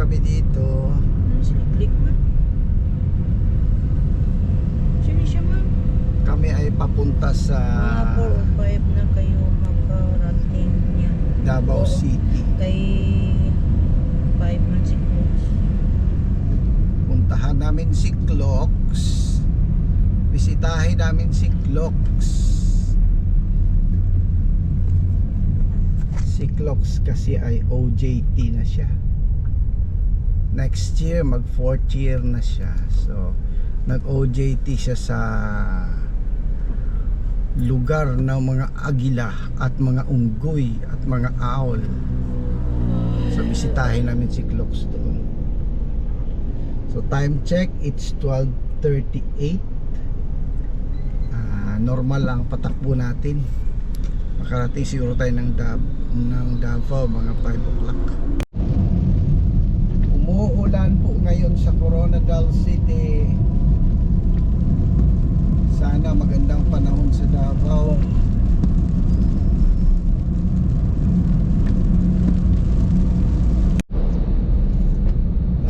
kami dito. Ano sila? Click man? Sino siya man? Kami ay papunta sa Mga 4 o 5 na kayo makarating niya. Davao Oo. City. Kay 5 man siguro. Puntahan namin si Clocks. Bisitahin namin si Clocks. Si Clocks kasi ay OJT na siya. Next year mag 4th year na siya. So nag OJT siya sa lugar ng mga agila at mga unggoy at mga owl. So bisitahin namin si Clocks doon. So time check, it's 12:38. Normal lang patakbo natin. Makarating siguro tayo ng Davao mga 5 o'clock. Umuulan po ngayon sa Coronadal City. Sana magandang panahon sa Davao.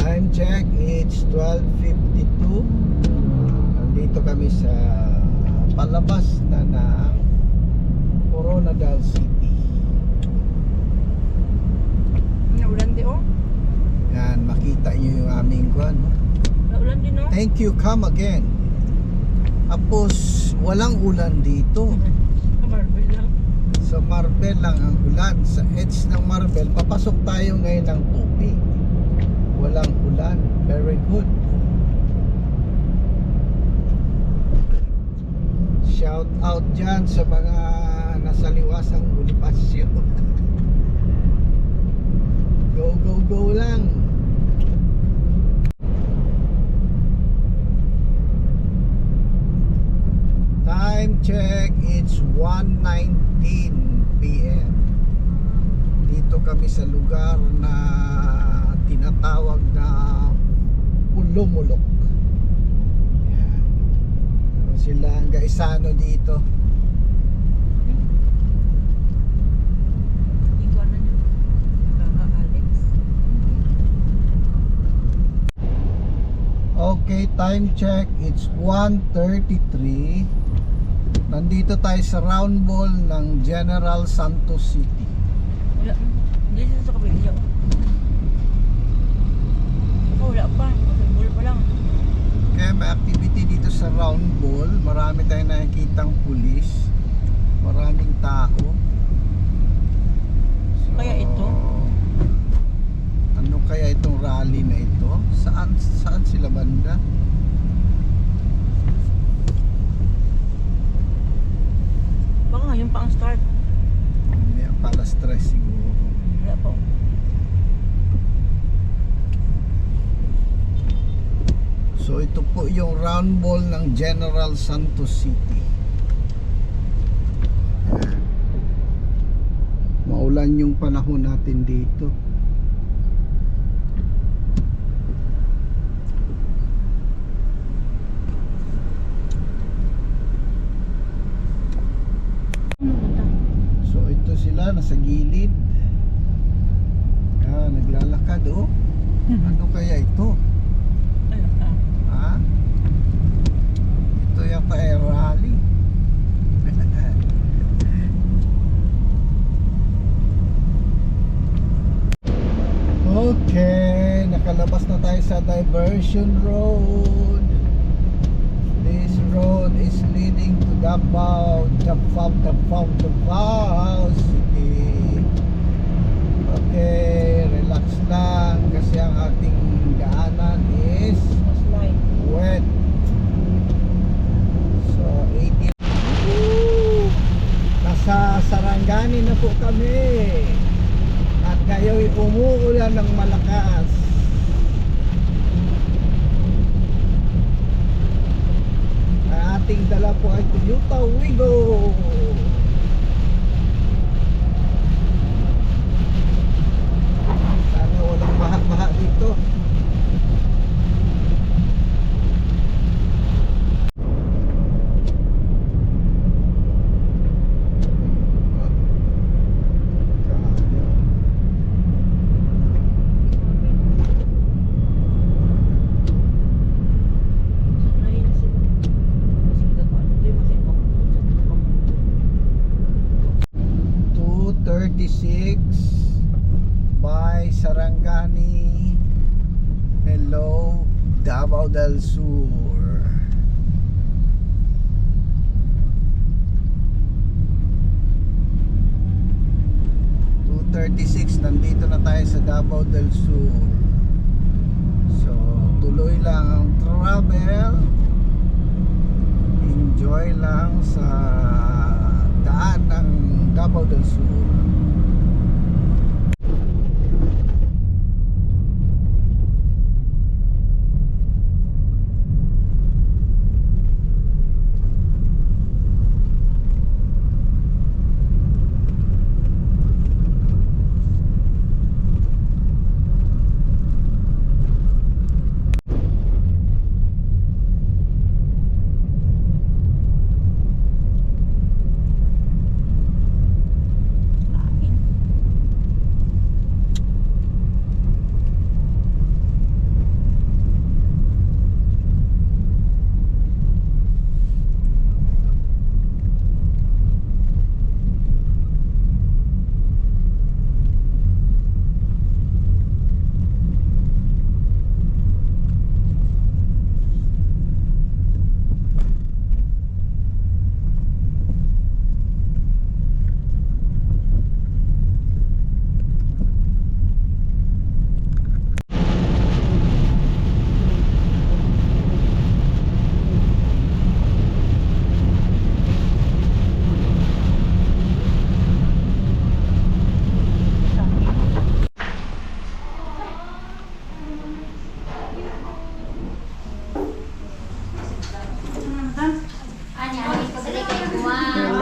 Time check, it's 12:52. Nandito kami sa palabas na ng Coronadal City. Naulan di oh. Yan, makita nyo yung aming kwan. Naulan din oh. Thank you, come again. Tapos walang ulan dito. Marvel lang. Sa Marbel lang ang ulan. Sa edge ng Marbel, papasok tayo ngayon ng tubig. Walang ulan. Very good. Shout out dyan sa mga nasa liwasang Bonifacio. Go, go, go lang. Time check, it's 1:19 PM. Dito kami sa lugar na tinatawag na Pulumulok. Yan. Meron silang gaisano dito. Ikaw na nyo. Kaka Alex. Okay, time check, it's 1:33. Nandito tayo sa round ball ng General Santos City. Wala. Hindi siya sa kapilya. Wala pa. Kapilya pa lang. Kaya may activity dito sa round ball. Marami tayong nakikitang pulis. Maraming tao. So, Kaya ito? ano kaya itong rally na ito? Saan sila banda? Baka ngayon pa ang start. May pala stress siguro. Wala pa. So ito po yung round ball ng General Santos City. Maulan yung panahon natin dito. So ito sila nasa gilid. Naglalakad oh. Ano kaya ito? Ha? Ito yata ay rally. Okay, nakalabas na tayo sa diversion road. This road is leading to Davao City. Okay, relax lang kasi ang ating daanan is Mas light. wet. So 18. Woo! Nasa Sarangani na po kami. At ngayon umuulan ng malakas. Ang ating dala po ay Toyota Wigo. Sana walang baha-baha dito. by Sarangani. Hello, Davao del Sur. 2:36, nandito na tayo sa Davao del Sur. So, tuloy lang ang travel. Enjoy lang sa daan ng Davao del Sur.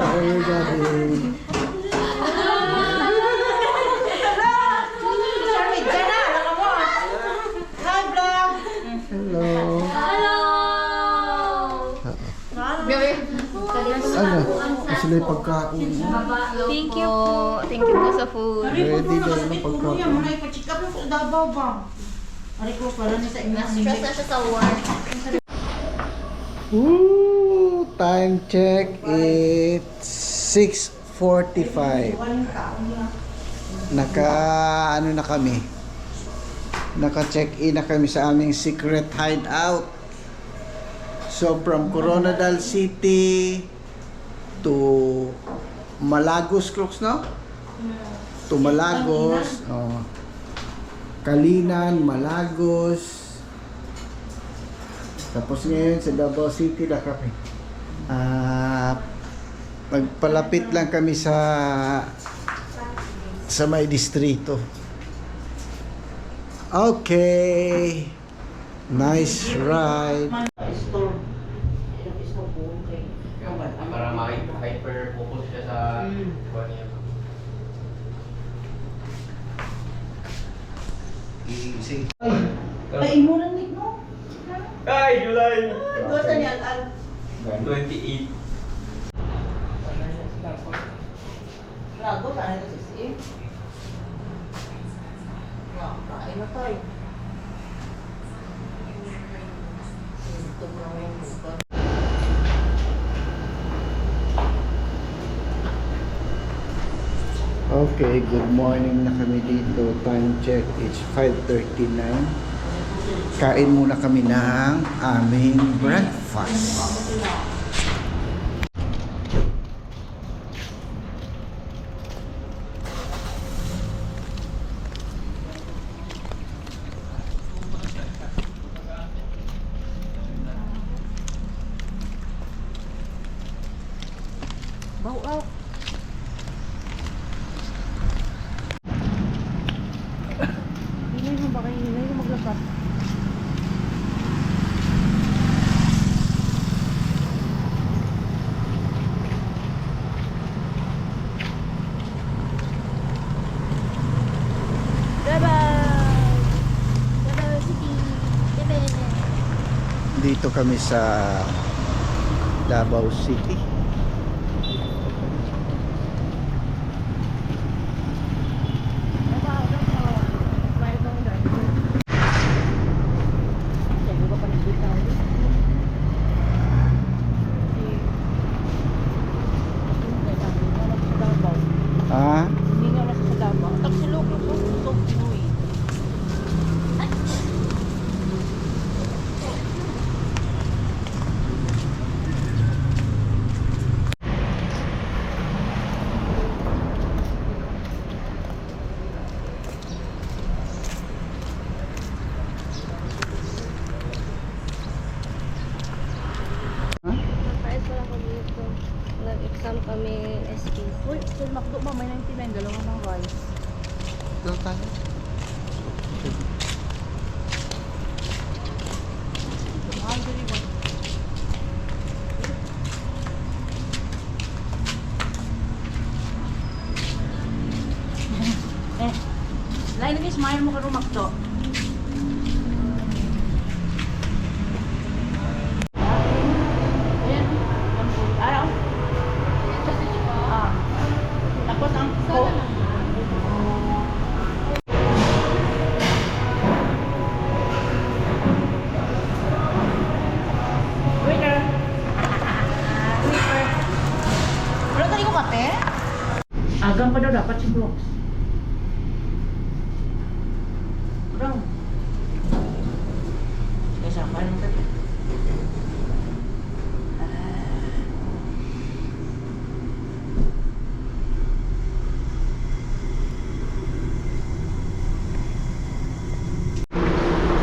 Hello, Daddy. Hello. Ano? Sila yung pagkain. Thank you po. Thank you po sa food. Ready daw ng pagkain. Stress na siya sa work. Woo! Time check, it's 6:45. Ano na kami? Naka-check-in na kami sa aming secret hideout. So from Coronadal City to Malagos, Crooks, no? To Malagos, oh. Kalinan, Malagos. Tapos ngayon sa Davao City na kami. Magpalapit lang kami sa may distrito. Okay. Nice ride. Para hyper-focus siya sa kuha niya. Ay, imuran lig mo. Ay, July! Doon niya al 28. lago ka na si. Kain na tayo. Ito na yung buka. Okay, good morning na kami dito. Time check, it's 5:39. Kain muna kami ng aming breakfast. Bow out. Hindi mo ba kayo hindi mo maglabas? Dito kami sa Davao City. Hindi nga nasa sa Davao. Rice. Ito tayo. Mahal din yun. Lain lagi smile mo ka rumakto. Ayan. Araw. Ah. Tapos ang coke. Waiter. Waiter. Wala tadi ko kape? Agam pa daw dapat si Brooks. Bro. Kaya pa nung tadi.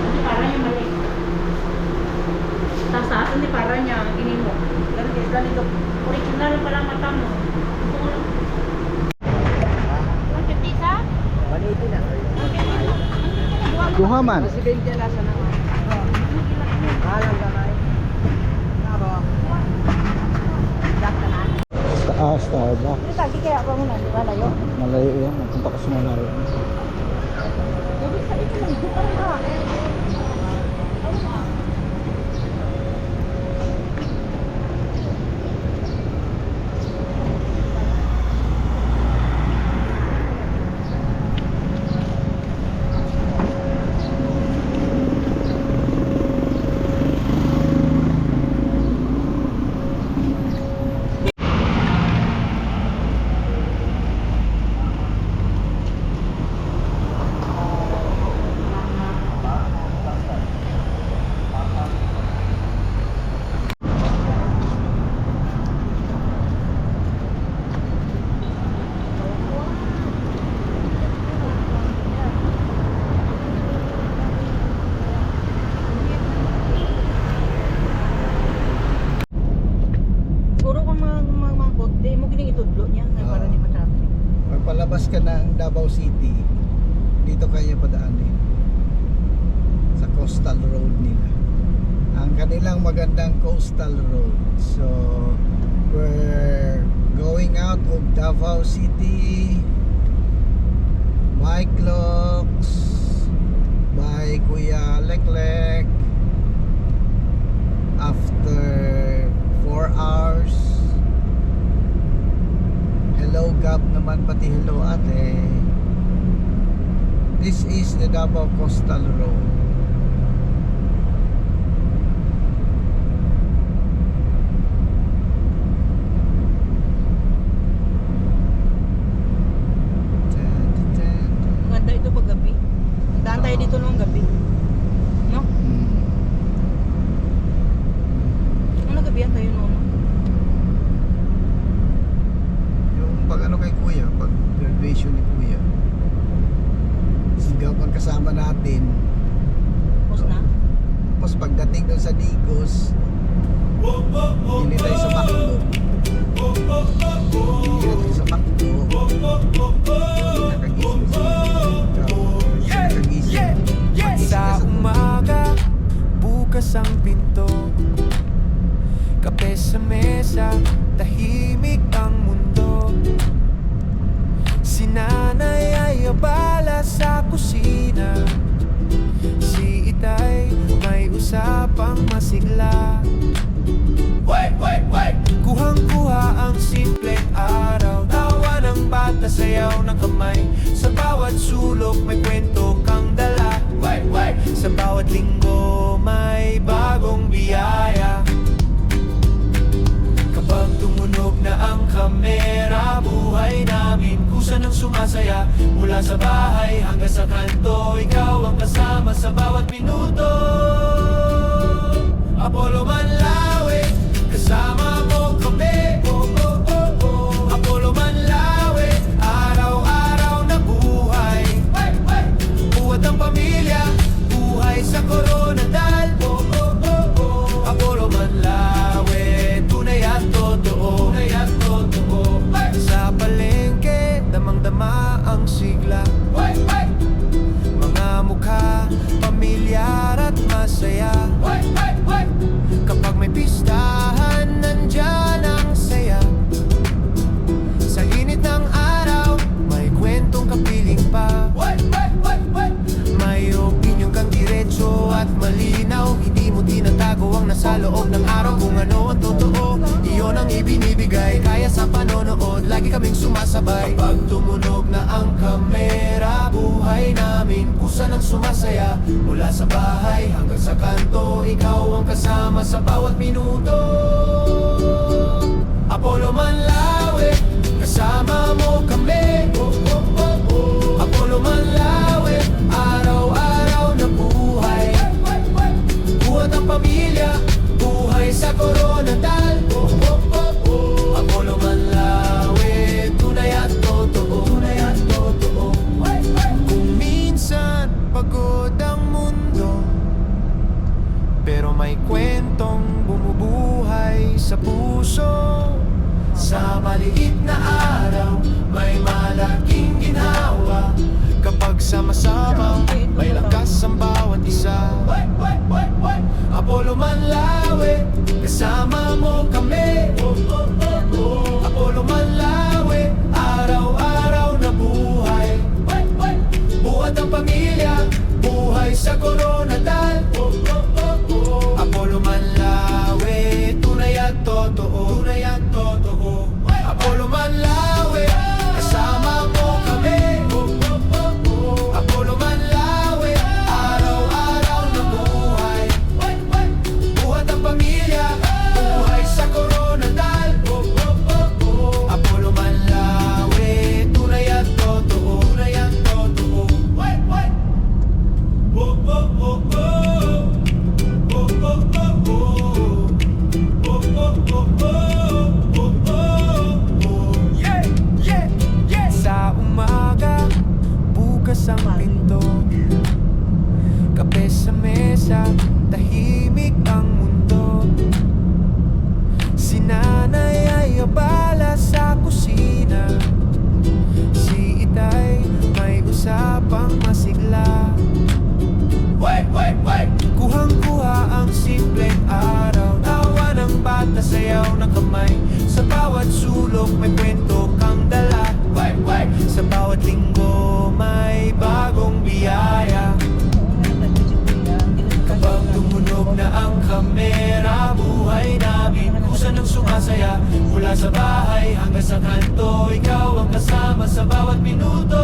Hindi para niya mali. Taas hindi para niya ini mo. Ganun ito. Original pala mata mo. Duha man. Starbucks. Ini kaki kaya apa muna, di ba? Layo. Malayo yan. Nagpunta ko sa malayo. Jadi sa ito lang bukan ka. Puro kang mangkot, di mo gining itudlo niya, ay para di ma-traffic. Pagpalabas ka ng Davao City, dito kaya padaanin sa coastal road nila. Ang kanilang magandang coastal road. So, we're going out of Davao City by Clocks, by Kuya Leklek, after 4 hours. Hello Gab naman, pati hello ate. This is the Davao Coastal Road. Maganda ito pag gabi. Daan tayo dito nung gabi. No? Ano gabi tayo noon? Yung pag ano kay Kuya, pag graduation ni Kuya, sigaw ang kasama natin. Tapos na? Tapos pagdating doon sa Digos, hindi tayo sa Macdo. Hindi tayo sa Macdo. Nakagising siya. Nakagising. Sa umaga, bukas ang pinto. Kape sa mesa, tahimik ang mundo. Si nanay ay abala sa kusina. Si itay may usapang masigla. Kuhang-kuha ang simpleng araw. Tawa ng bata, sayaw ng kamay. Sa bawat sulok may kwento kang dala. Sa bawat linggo may bagong biyaya. Kapag tumunog na ang kamera, buhay namin kusa ng sumasaya. Mula sa bahay hanggang sa kanto, ikaw ang kasama sa bawat minuto. Apollo Manlawi, kasama mo kami. Apollo Manlawi, araw-araw na buhay. Buhat ang pamilya, buhay sa Coronadal. Apollo Manlawi, tunay at totoo. Sa palengke, damang-dama ang ang sigla. Mga mukha, pamilyar at masaya. Kapag may pistahan, nandyan ang saya. Sa init ng araw, may kwentong kapiling pa. May opinyon kang diretso at malinaw. Hindi mo tinatago ang nasa loob ng araw. Kung ano ang totoo, iyon ang ibinibigay. Kaya sa panonood, lagi kaming sumasabay. Pag tumunog na ang kamera, buhay namin kusa ng sumasaya. Mula sa bahay hanggang sa kanto, ikaw ang kasama sa bawat minuto. Apollo Manlawe, kasama mo kami. Apollo Manlawe, araw-araw na buhay. Buhat ang pamilya, buhay sa Coronadal. Apollo Manlawe, tunay at totoo. Kung minsan pagod ang mundo, pero may kwentong bumubuhay sa puso. Sa maliit na araw, may malaking ginhawa. Kapag sama-sama, may lakas ang bawat isa. Apollo Manlawe, kasama mo kami. Apollo Manlawe, araw-araw na buhay. Buhat ang pamilya, buhay sa Coronadal. Apollo Manlawe, tunay at totoo. Apollo Manlawe, kasama mo kami. Apollo Manlawe, araw-araw na buhay. Buhat ang pamilya, buhay sa Coronadal. Apollo Manlawe, tunay at totoo. Sa umaga, bukas ang pinto. Kape sa mesa, tahimik ang mundo. Si nanay ay abala sa kusina. Si itay may usapang masigla. Kuhang-kuha ang simpleng araw. Tawa ng bata, sayaw ng kamay. Sa bawat sulok may kwento kang dala. Sa bawat linggo may bagong biyaya. Kapag tumunog na ang kamera, buhay namin kusa ng sumasaya. Mula sa bahay hanggang sa kanto, ikaw ang kasama sa bawat minuto.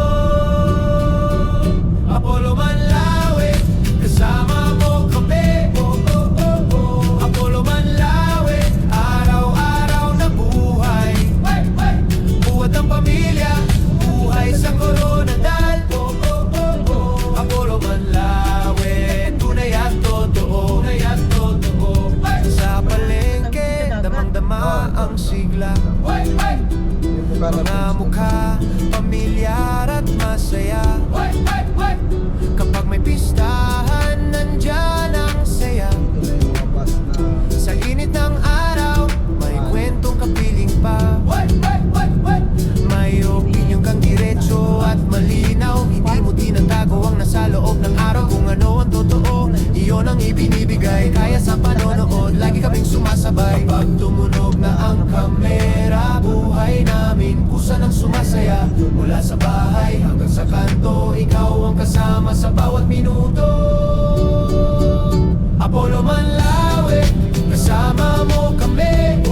Apollo Manlawe, kasama mo kami. Apollo Manlawe, araw-araw na buhay. Buhat ang pamilya, buhay sa Coronadal. Apollo Manlawe, tunay at totoo. Sa palengke, damang-dama ang sigla. Mga mukha, pamilyar at masaya. Kapag may pistahan, nandyan ang saya. Sa init ng araw, may kwentong kapiling pa. May opinyon kang diretso at malinaw. Hindi mo tinatago ang nasa loob ng araw. Kung ano ang totoo, iyon ang ibinibigay. Kaya sa panonood, lagi kaming sumasabay. Pag tumunog na ang kamera, buhay namin kusa ng sumasaya. Mula sa bahay hanggang sa kanto, ikaw ang kasama sa bawat minuto. Apollo Manlawe, kasama mo kami.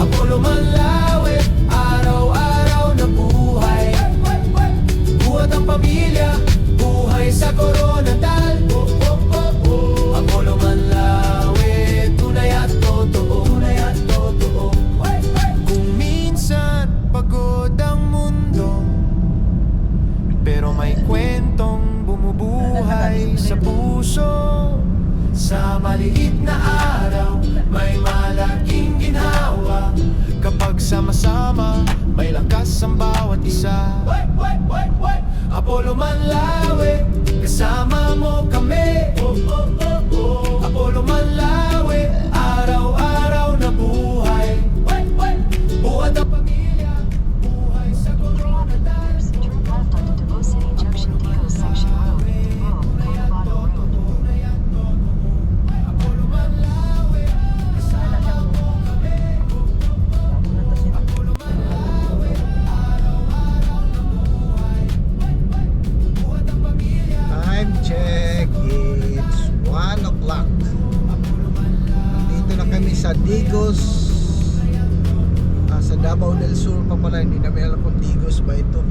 Apollo Manlawe, araw-araw na buhay. Buhat ang pamilya, buhay sa Coronadal. Apollo Manlawe, tunay at totoo. Kung minsan pagod ang mundo, pero may kwentong bumubuhay sa puso. Sa maliit na araw, may malaking ginhawa. Kapag sama-sama, may lakas ang bawat isa. Apollo Manlawe, kasama mo kami. Apollo Manlawe, araw-araw na buhay. Buhat ang pamilya, buhay sa Coronadal. del Sur pa pala, hindi namin alam kung Digos ba ito.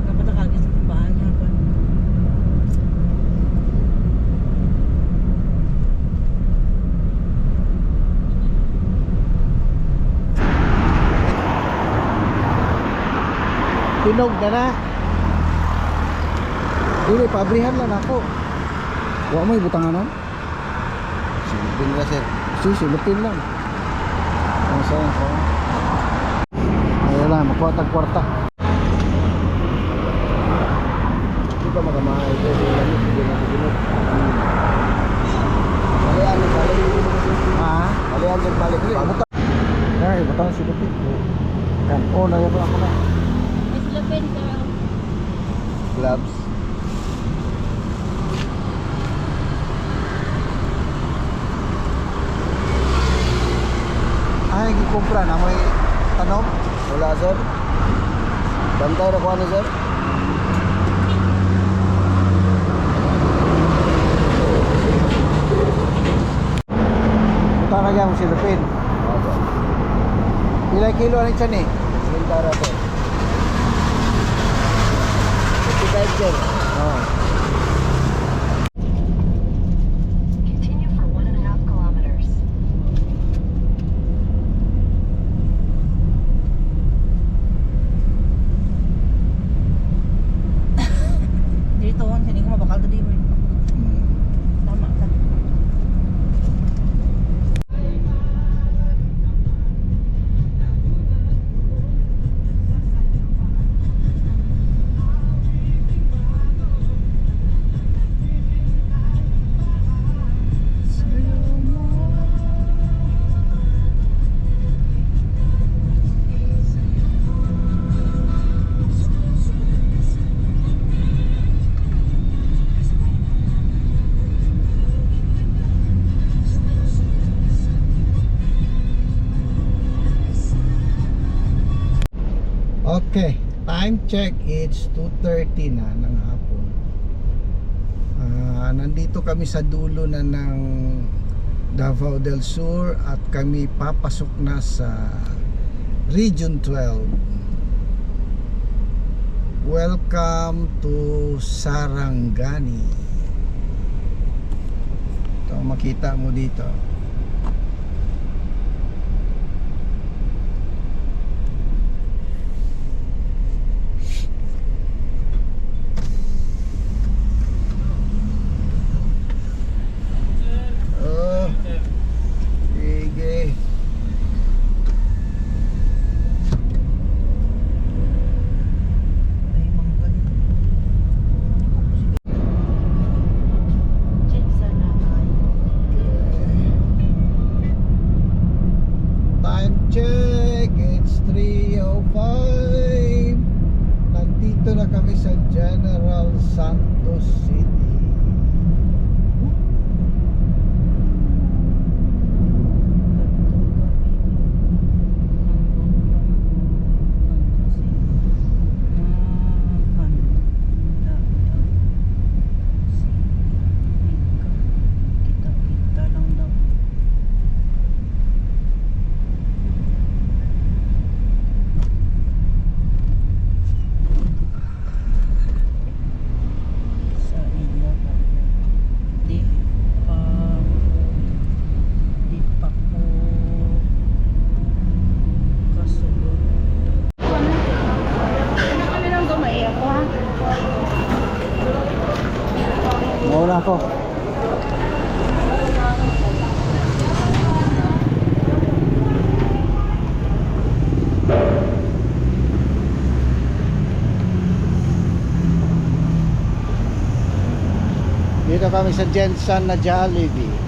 Dapat nakagis sa bahay niya ba? Tinog na na. Dili, pabrihan lang ako. Wa mo ibutanganan? Silupin lang sir. Silupin lang. Ang sayang ko. Ayan lang, makuha tag kwarta. Di ba magamahay ito? Hindi na sigunod. Balian ng balik. Ha? Balian ng balik. Bagutan. Ay, butang silupin. Kan, oh, nagapon ako na. May silapin sa Gloves. Ay, gikumpra na may tanong? Wala sir. Bantay na ko ano sir? Punta na yan ang silupin. Pilay kilo ano siya ni? Sintara to. 55 sir. Oo. Continue for 1.5 kilometers. dito, hindi ko mabakal to dito. Tama ka. Okay, time check, it's 2:30 na ng hapon. Nandito kami sa dulo na ng Davao del Sur at kami papasok na sa Region 12. Welcome to Sarangani. Ito makita mo dito. Sige. Ay, mangga dito. Check sana kayo. Time check, it's 3:05. Nandito na kami sa General Santos City. Kita lang daw. Sa ila pa. Di pa ko kasulod. Mauna ako. Dito kami sa Jensen na Jollibee.